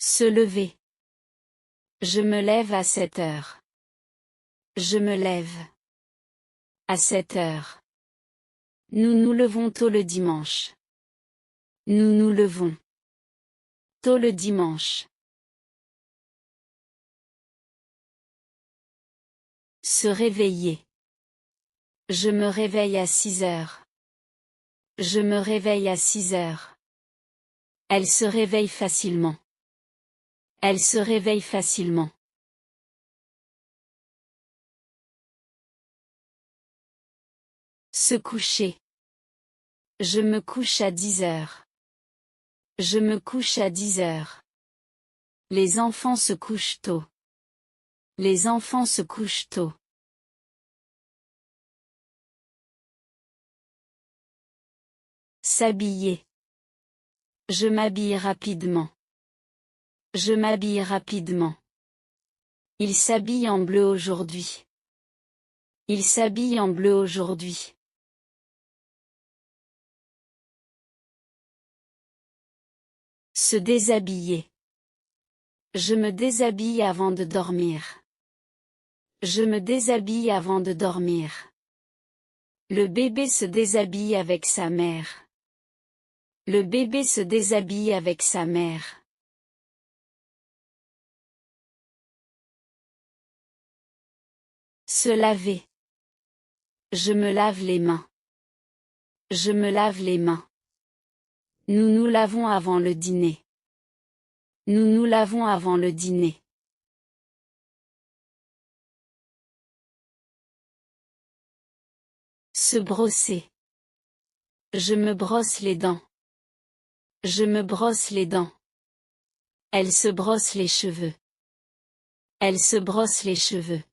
Se lever. Je me lève à 7 heures. Je me lève. À 7 heures. Nous nous levons tôt le dimanche. Nous nous levons tôt le dimanche. Se réveiller. Je me réveille à 6 heures. Je me réveille à 6 heures. Elle se réveille facilement. Elle se réveille facilement. Se coucher. Je me couche à 10 heures. Je me couche à 10 heures. Les enfants se couchent tôt. Les enfants se couchent tôt. S'habiller. Je m'habille rapidement. Je m'habille rapidement. Il s'habille en bleu aujourd'hui. Il s'habille en bleu aujourd'hui. Se déshabiller. Je me déshabille avant de dormir. Je me déshabille avant de dormir. Le bébé se déshabille avec sa mère. Le bébé se déshabille avec sa mère. Se laver. Je me lave les mains. Je me lave les mains. Nous nous lavons avant le dîner. Nous nous lavons avant le dîner. Se brosser. Je me brosse les dents. Je me brosse les dents. Elle se brosse les cheveux. Elle se brosse les cheveux.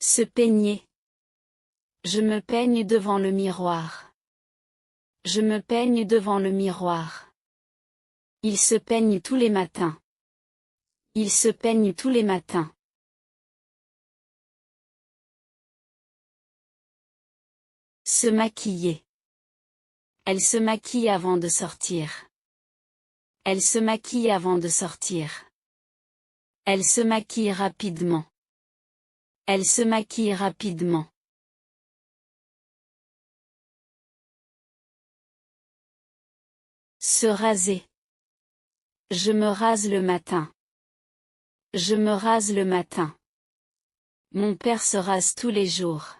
Se peigner. Je me peigne devant le miroir. Je me peigne devant le miroir. Il se peigne tous les matins. Il se peigne tous les matins. Se maquiller. Elle se maquille avant de sortir. Elle se maquille avant de sortir. Elle se maquille rapidement. Elle se maquille rapidement. Se raser. Je me rase le matin. Je me rase le matin. Mon père se rase tous les jours.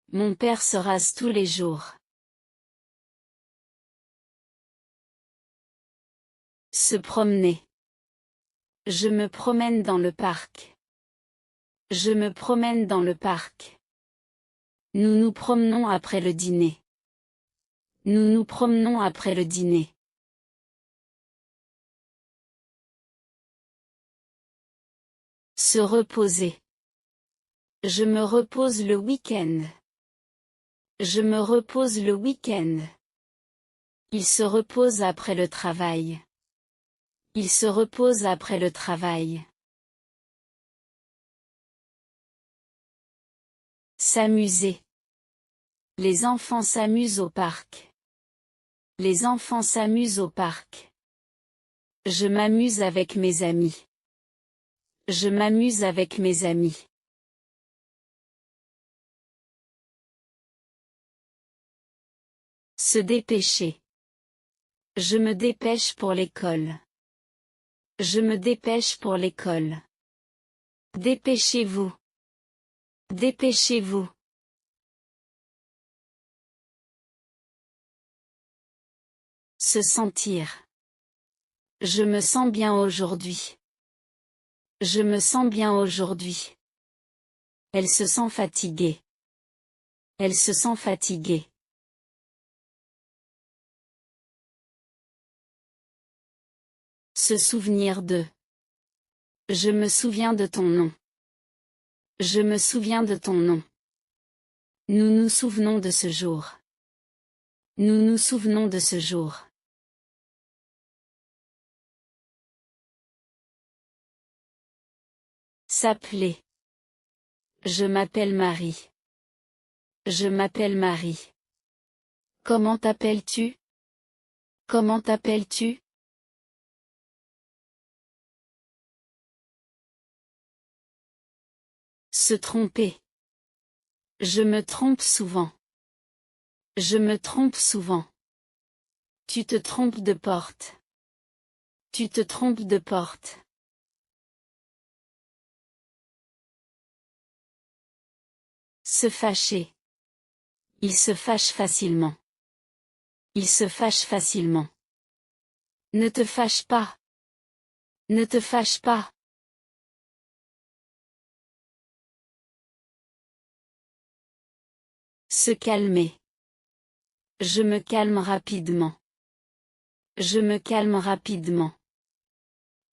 Mon père se rase tous les jours. Se promener. Je me promène dans le parc. Je me promène dans le parc. Nous nous promenons après le dîner. Nous nous promenons après le dîner. Se reposer. Je me repose le week-end. Je me repose le week-end. Il se repose après le travail. Il se repose après le travail. S'amuser. Les enfants s'amusent au parc. Les enfants s'amusent au parc. Je m'amuse avec mes amis. Je m'amuse avec mes amis. Se dépêcher. Je me dépêche pour l'école. Je me dépêche pour l'école. Dépêchez-vous. Dépêchez-vous. Se sentir. Je me sens bien aujourd'hui. Je me sens bien aujourd'hui. Elle se sent fatiguée. Elle se sent fatiguée. Se souvenir de. Je me souviens de ton nom. Je me souviens de ton nom. Nous nous souvenons de ce jour. Nous nous souvenons de ce jour. S'appeler. Je m'appelle Marie. Je m'appelle Marie. Comment t'appelles-tu? Comment t'appelles-tu? Se tromper. Je me trompe souvent. Je me trompe souvent. Tu te trompes de porte. Tu te trompes de porte. Se fâcher. Il se fâche facilement. Il se fâche facilement. Ne te fâche pas. Ne te fâche pas. Se calmer. Je me calme rapidement. Je me calme rapidement.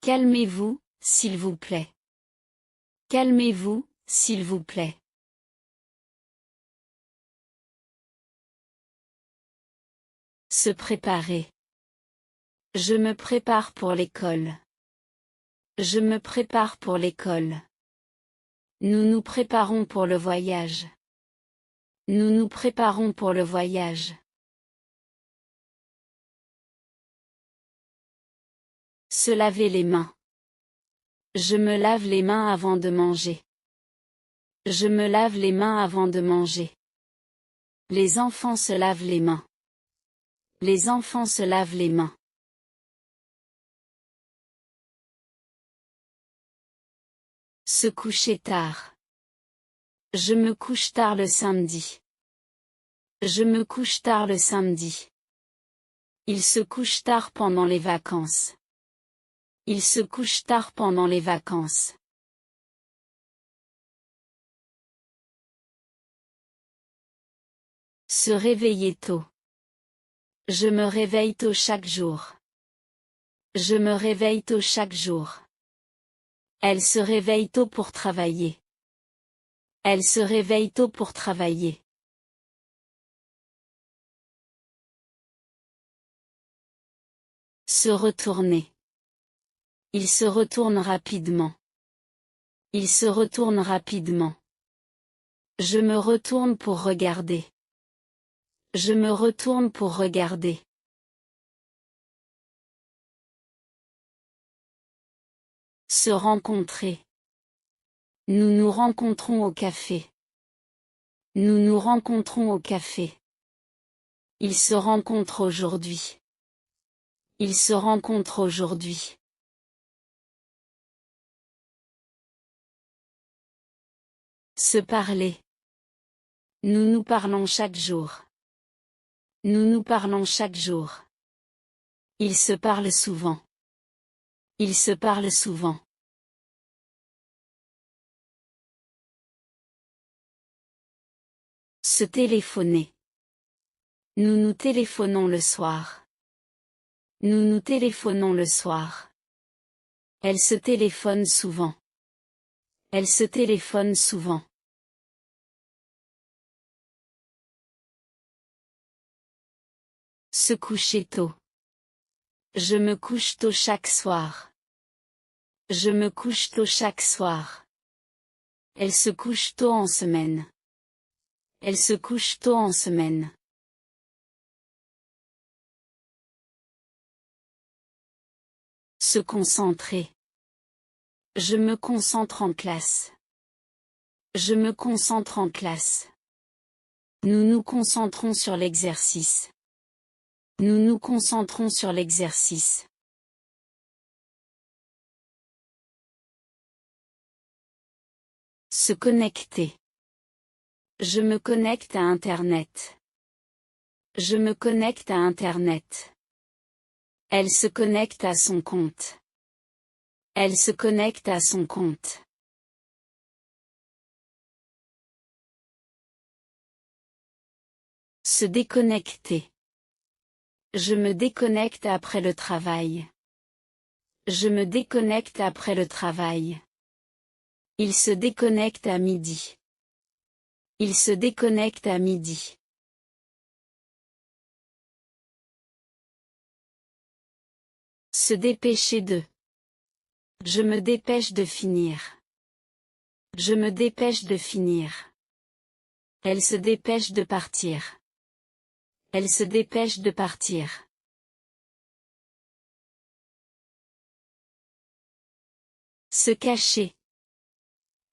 Calmez-vous, s'il vous plaît. Calmez-vous, s'il vous plaît. Se préparer. Je me prépare pour l'école. Je me prépare pour l'école. Nous nous préparons pour le voyage. Nous nous préparons pour le voyage. Se laver les mains. Je me lave les mains avant de manger. Je me lave les mains avant de manger. Les enfants se lavent les mains. Les enfants se lavent les mains. Se coucher tard. Je me couche tard le samedi. Je me couche tard le samedi. Il se couche tard pendant les vacances. Il se couche tard pendant les vacances. Se réveiller tôt. Je me réveille tôt chaque jour. Je me réveille tôt chaque jour. Elle se réveille tôt pour travailler. Elle se réveille tôt pour travailler. Se retourner. Il se retourne rapidement. Il se retourne rapidement. Je me retourne pour regarder. Je me retourne pour regarder. Se rencontrer. Nous nous rencontrons au café. Nous nous rencontrons au café. Ils se rencontrent aujourd'hui. Ils se rencontrent aujourd'hui. Se parler. Nous nous parlons chaque jour. Nous nous parlons chaque jour. Ils se parlent souvent. Ils se parlent souvent. Se téléphoner. Nous nous téléphonons le soir. Nous nous téléphonons le soir. Elle se téléphone souvent. Elle se téléphone souvent. Se coucher tôt. Je me couche tôt chaque soir. Je me couche tôt chaque soir. Elle se couche tôt en semaine. Elle se couche tôt en semaine. Se concentrer. Je me concentre en classe. Je me concentre en classe. Nous nous concentrons sur l'exercice. Nous nous concentrons sur l'exercice. Se connecter. Je me connecte à Internet. Je me connecte à Internet. Elle se connecte à son compte. Elle se connecte à son compte. Se déconnecter. Je me déconnecte après le travail. Je me déconnecte après le travail. Il se déconnecte à midi. Il se déconnecte à midi. Se dépêcher de. Je me dépêche de finir. Je me dépêche de finir. Elle se dépêche de partir. Elle se dépêche de partir. Se cacher.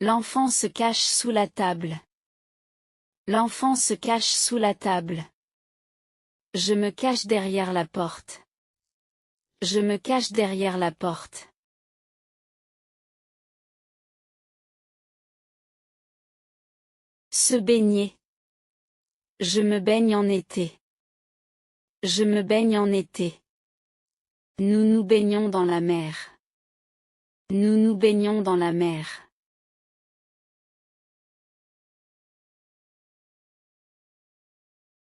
L'enfant se cache sous la table. L'enfant se cache sous la table. Je me cache derrière la porte. Je me cache derrière la porte. Se baigner. Je me baigne en été. Je me baigne en été. Nous nous baignons dans la mer. Nous nous baignons dans la mer.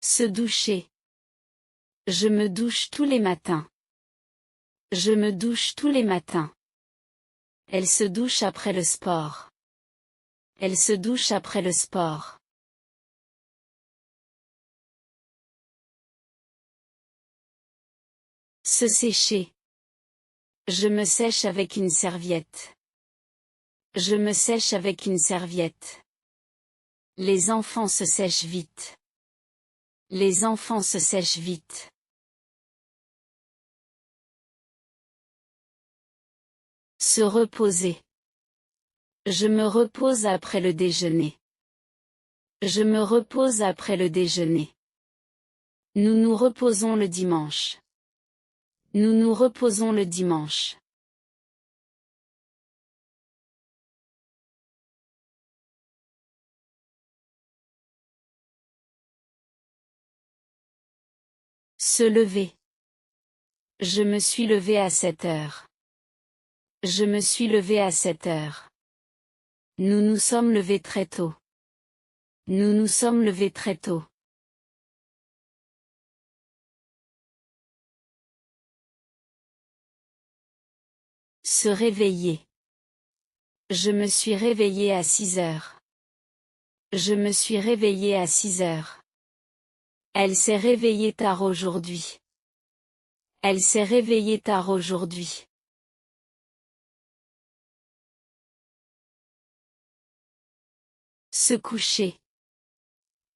Se doucher. Je me douche tous les matins. Je me douche tous les matins. Elle se douche après le sport. Elle se douche après le sport. Se sécher. Je me sèche avec une serviette. Je me sèche avec une serviette. Les enfants se sèchent vite. Les enfants se sèchent vite. Se reposer. Je me repose après le déjeuner. Je me repose après le déjeuner. Nous nous reposons le dimanche. Nous nous reposons le dimanche. Se lever. Je me suis levé à 7 heures. Je me suis levé à 7 heures. Nous nous sommes levés très tôt. Nous nous sommes levés très tôt. Se réveiller. Je me suis réveillé à 6 heures. Je me suis réveillé à 6 heures. Elle s'est réveillée tard aujourd'hui. Elle s'est réveillée tard aujourd'hui. Se coucher.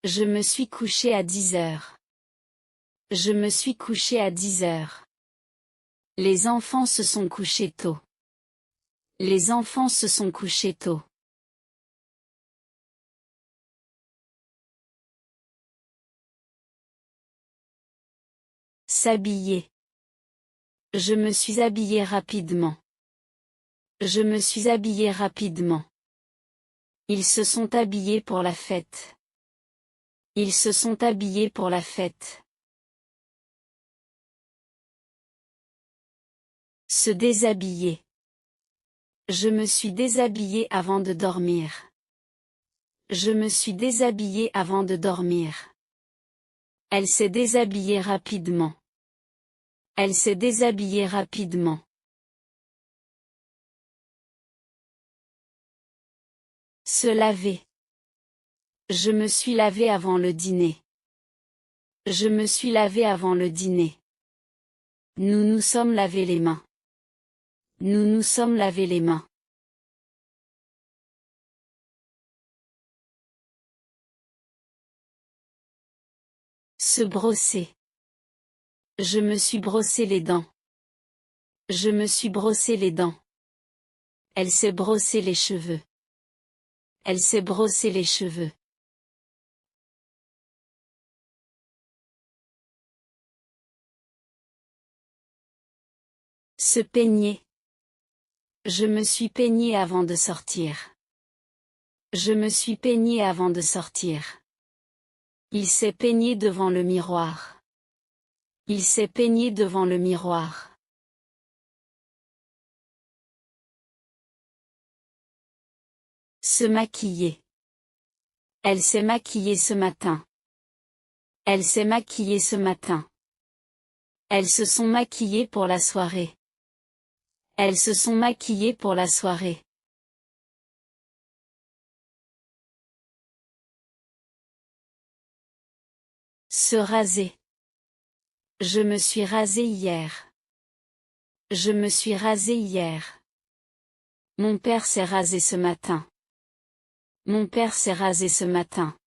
Je me suis couché à 10 heures. Je me suis couché à 10 heures. Les enfants se sont couchés tôt. Les enfants se sont couchés tôt. S'habiller. Je me suis habillé rapidement. Je me suis habillé rapidement. Ils se sont habillés pour la fête. Ils se sont habillés pour la fête. Se déshabiller. Je me suis déshabillé avant de dormir. Je me suis déshabillé avant de dormir. Elle s'est déshabillée rapidement. Elle s'est déshabillée rapidement. Se laver. Je me suis lavé avant le dîner. Je me suis lavé avant le dîner. Nous nous sommes lavé les mains. Nous nous sommes lavé les mains. Se brosser. Je me suis brossé les dents. Je me suis brossé les dents. Elle s'est brossé les cheveux. Elle s'est brossé les cheveux. Se peigner. Je me suis peigné avant de sortir. Je me suis peigné avant de sortir. Il s'est peigné devant le miroir. Il s'est peigné devant le miroir. Se maquiller. Elle s'est maquillée ce matin. Elle s'est maquillée ce matin. Elles se sont maquillées pour la soirée. Elles se sont maquillées pour la soirée. Se raser. Je me suis rasé hier. Je me suis rasé hier. Mon père s'est rasé ce matin. Mon père s'est rasé ce matin.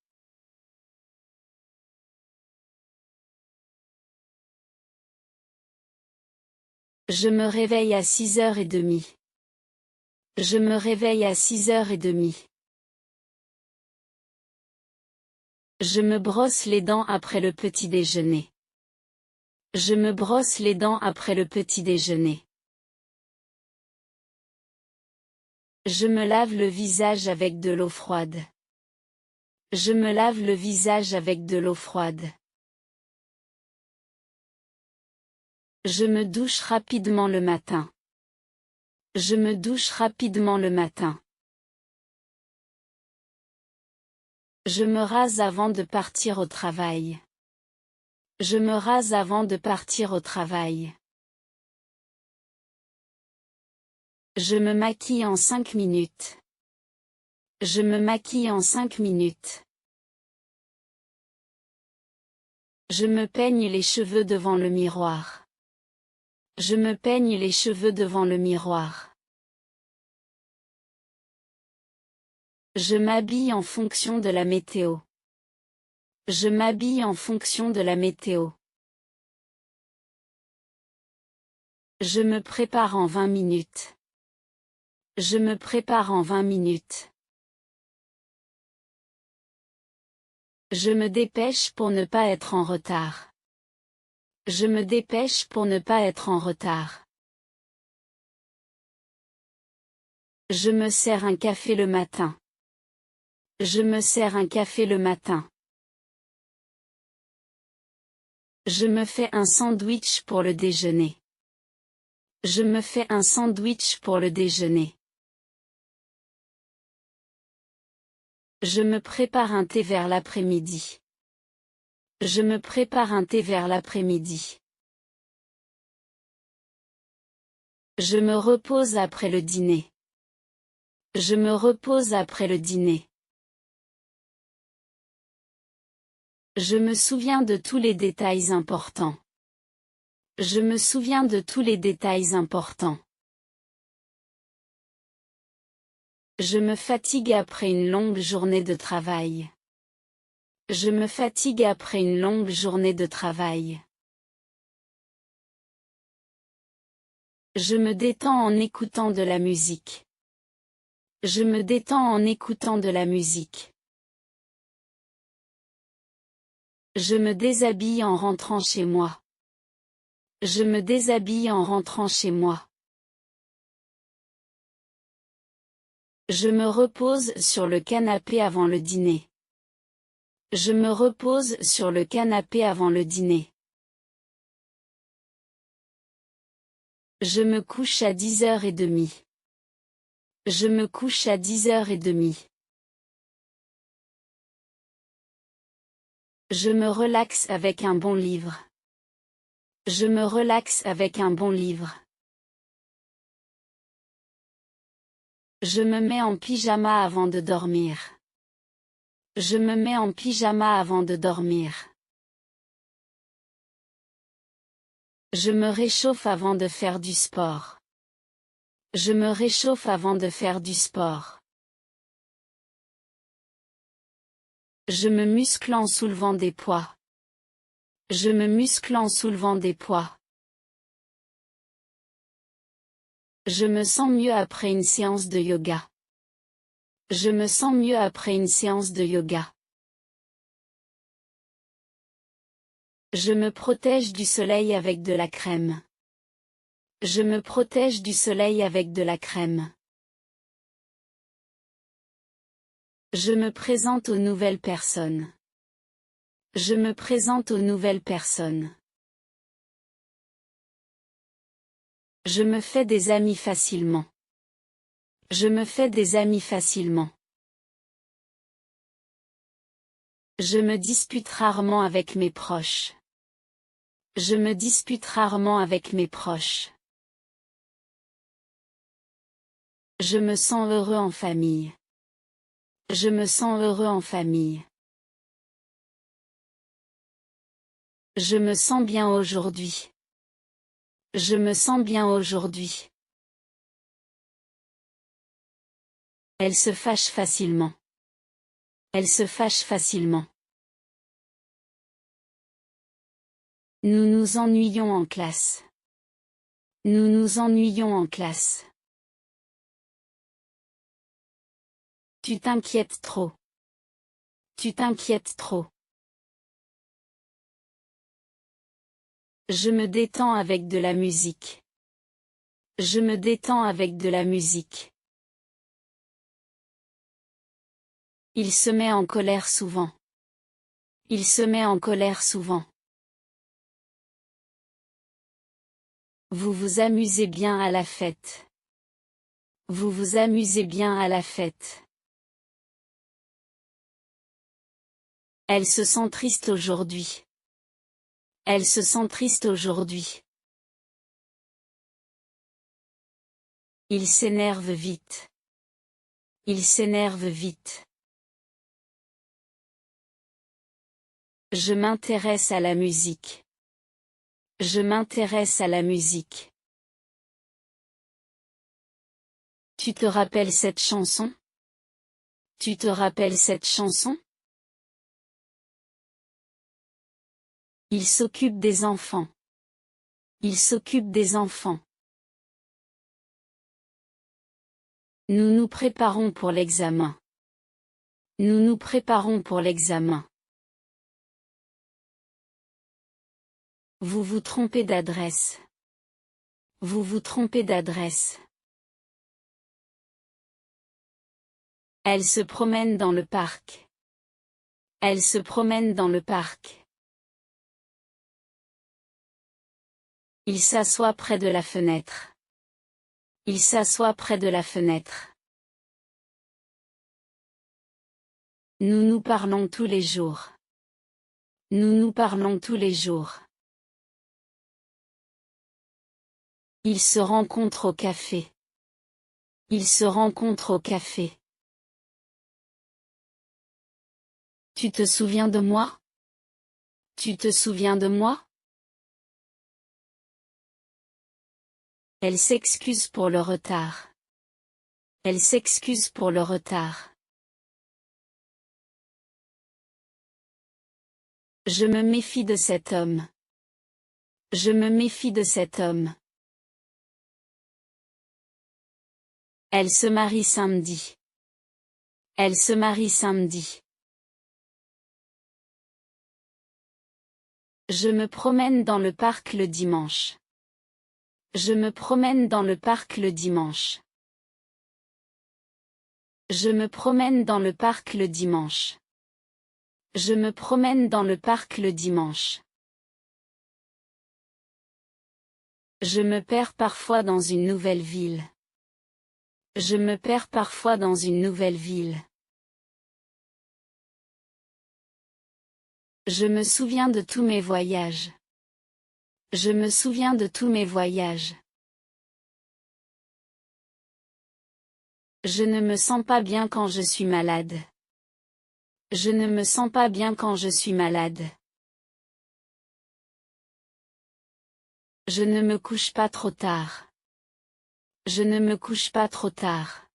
Je me réveille à 6h30. Je me réveille à 6h30. Je me brosse les dents après le petit déjeuner. Je me brosse les dents après le petit déjeuner. Je me lave le visage avec de l'eau froide. Je me lave le visage avec de l'eau froide. Je me douche rapidement le matin. Je me douche rapidement le matin. Je me rase avant de partir au travail. Je me rase avant de partir au travail. Je me maquille en 5 minutes. Je me maquille en 5 minutes. Je me peigne les cheveux devant le miroir. Je me peigne les cheveux devant le miroir. Je m'habille en fonction de la météo. Je m'habille en fonction de la météo. Je me prépare en 20 minutes. Je me prépare en 20 minutes. Je me dépêche pour ne pas être en retard. Je me dépêche pour ne pas être en retard. Je me sers un café le matin. Je me sers un café le matin. Je me fais un sandwich pour le déjeuner. Je me fais un sandwich pour le déjeuner. Je me prépare un thé vers l'après-midi. Je me prépare un thé vers l'après-midi. Je me repose après le dîner. Je me repose après le dîner. Je me souviens de tous les détails importants. Je me souviens de tous les détails importants. Je me fatigue après une longue journée de travail. Je me fatigue après une longue journée de travail. Je me détends en écoutant de la musique. Je me détends en écoutant de la musique. Je me déshabille en rentrant chez moi. Je me déshabille en rentrant chez moi. Je me repose sur le canapé avant le dîner. Je me repose sur le canapé avant le dîner. Je me couche à 10h30. Je me couche à 10h30. Je me relaxe avec un bon livre. Je me relaxe avec un bon livre. Je me mets en pyjama avant de dormir. Je me mets en pyjama avant de dormir. Je me réchauffe avant de faire du sport. Je me réchauffe avant de faire du sport. Je me muscle en soulevant des poids. Je me muscle en soulevant des poids. Je me sens mieux après une séance de yoga. Je me sens mieux après une séance de yoga. Je me protège du soleil avec de la crème. Je me protège du soleil avec de la crème. Je me présente aux nouvelles personnes. Je me présente aux nouvelles personnes. Je me fais des amis facilement. Je me fais des amis facilement. Je me dispute rarement avec mes proches. Je me dispute rarement avec mes proches. Je me sens heureux en famille. Je me sens heureux en famille. Je me sens bien aujourd'hui. Je me sens bien aujourd'hui. Elle se fâche facilement. Elle se fâche facilement. Nous nous ennuyons en classe. Nous nous ennuyons en classe. Tu t'inquiètes trop. Tu t'inquiètes trop. Je me détends avec de la musique. Je me détends avec de la musique. Il se met en colère souvent. Il se met en colère souvent. Vous vous amusez bien à la fête. Vous vous amusez bien à la fête. Elle se sent triste aujourd'hui. Elle se sent triste aujourd'hui. Il s'énerve vite. Il s'énerve vite. Je m'intéresse à la musique. Je m'intéresse à la musique. Tu te rappelles cette chanson? Tu te rappelles cette chanson? Il s'occupe des enfants. Il s'occupe des enfants. Nous nous préparons pour l'examen. Nous nous préparons pour l'examen. Vous vous trompez d'adresse. Vous vous trompez d'adresse. Elle se promène dans le parc. Elle se promène dans le parc. Il s'assoit près de la fenêtre. Il s'assoit près de la fenêtre. Nous nous parlons tous les jours. Nous nous parlons tous les jours. Ils se rencontrent au café. Ils se rencontrent au café. Tu te souviens de moi? Tu te souviens de moi? Elle s'excuse pour le retard. Elle s'excuse pour le retard. Je me méfie de cet homme. Je me méfie de cet homme. Elle se marie samedi. Elle se marie samedi. Je me promène dans le parc le dimanche. Je me promène dans le parc le dimanche. Je me promène dans le parc le dimanche. Je me promène dans le parc le dimanche. Je me perds parfois dans une nouvelle ville. Je me perds parfois dans une nouvelle ville. Je me souviens de tous mes voyages. Je me souviens de tous mes voyages. Je ne me sens pas bien quand je suis malade. Je ne me sens pas bien quand je suis malade. Je ne me couche pas trop tard. Je ne me couche pas trop tard.